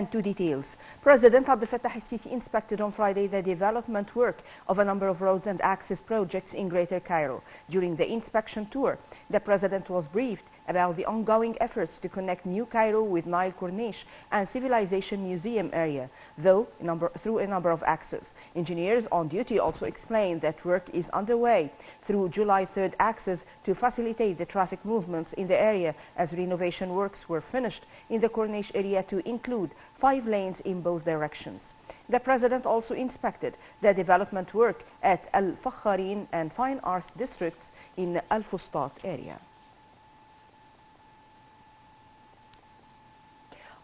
And to details, President Abdel Fattah el-Sisi inspected on Friday the development work of a number of roads and access projects in Greater Cairo. During the inspection tour, the President was briefed about the ongoing efforts to connect New Cairo with Nile Corniche and Civilization Museum area, through a number of axes. Engineers on duty also explained that work is underway through July 3rd axis to facilitate the traffic movements in the area, as renovation works were finished in the Corniche area to include 5 lanes in both directions. The President also inspected the development work at Al Fakharin and Fine Arts districts in Al Fustat area.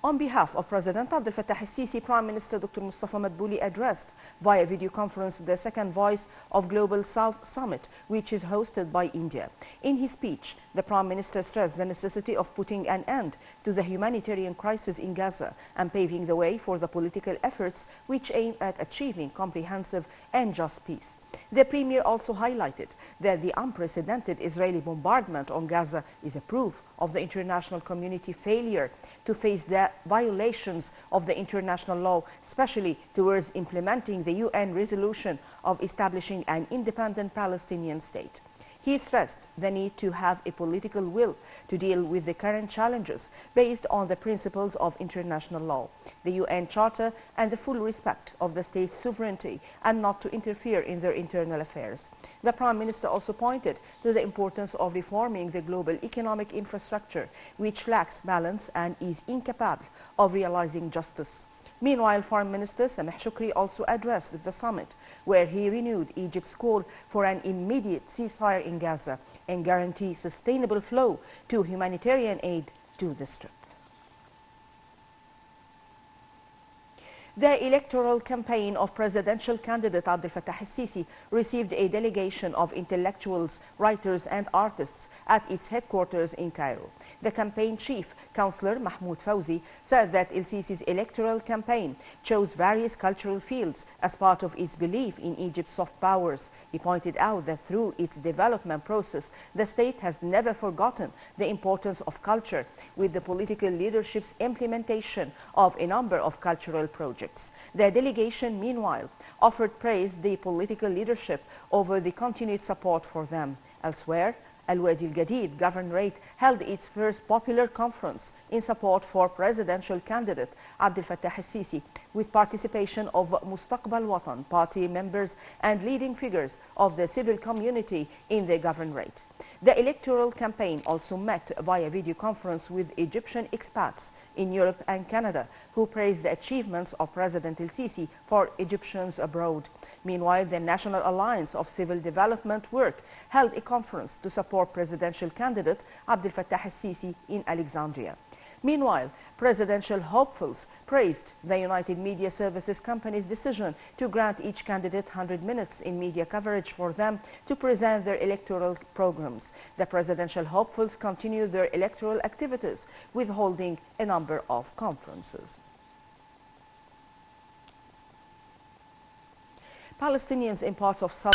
On behalf of President Abdel Fattah el-Sisi, Prime Minister Dr. Mustafa Madbouli addressed via video conference the second Voice of Global South Summit, which is hosted by India. In his speech, the Prime Minister stressed the necessity of putting an end to the humanitarian crisis in Gaza and paving the way for the political efforts which aim at achieving comprehensive and just peace. The Premier also highlighted that the unprecedented Israeli bombardment on Gaza is a proof of the international community failure to face the violations of the international law, especially towards implementing the UN resolution of establishing an independent Palestinian state. He stressed the need to have a political will to deal with the current challenges based on the principles of international law, the UN Charter, and the full respect of the state's sovereignty, and not to interfere in their internal affairs. The Prime Minister also pointed to the importance of reforming the global economic infrastructure, which lacks balance and is incapable of realizing justice. Meanwhile, Foreign Minister Sameh Shoukry also addressed the summit, where he renewed Egypt's call for an immediate ceasefire in Gaza and guarantee sustainable flow to humanitarian aid to the Strip. The electoral campaign of presidential candidate Abdel Fattah el-Sisi received a delegation of intellectuals, writers and artists at its headquarters in Cairo. The campaign chief, Councillor Mahmoud Fawzi, said that el-Sisi's electoral campaign chose various cultural fields as part of its belief in Egypt's soft powers. He pointed out that through its development process, the state has never forgotten the importance of culture, with the political leadership's implementation of a number of cultural projects. The delegation, meanwhile, offered praise the political leadership over the continued support for them. Elsewhere, Al-Wadi Al-Gadid Governorate held its first popular conference in support for presidential candidate Abdel Fattah el-Sisi, with participation of Mustaqbal Watan party members and leading figures of the civil community in the governorate. The electoral campaign also met via video conference with Egyptian expats in Europe and Canada, who praised the achievements of President el-Sisi for Egyptians abroad. Meanwhile, the National Alliance of Civil Development Work held a conference to support presidential candidate Abdel Fattah el-Sisi in Alexandria. Meanwhile, presidential hopefuls praised the United Media Services Company's decision to grant each candidate 100 minutes in media coverage for them to present their electoral programs. The presidential hopefuls continue their electoral activities with holding a number of conferences. Palestinians in parts of South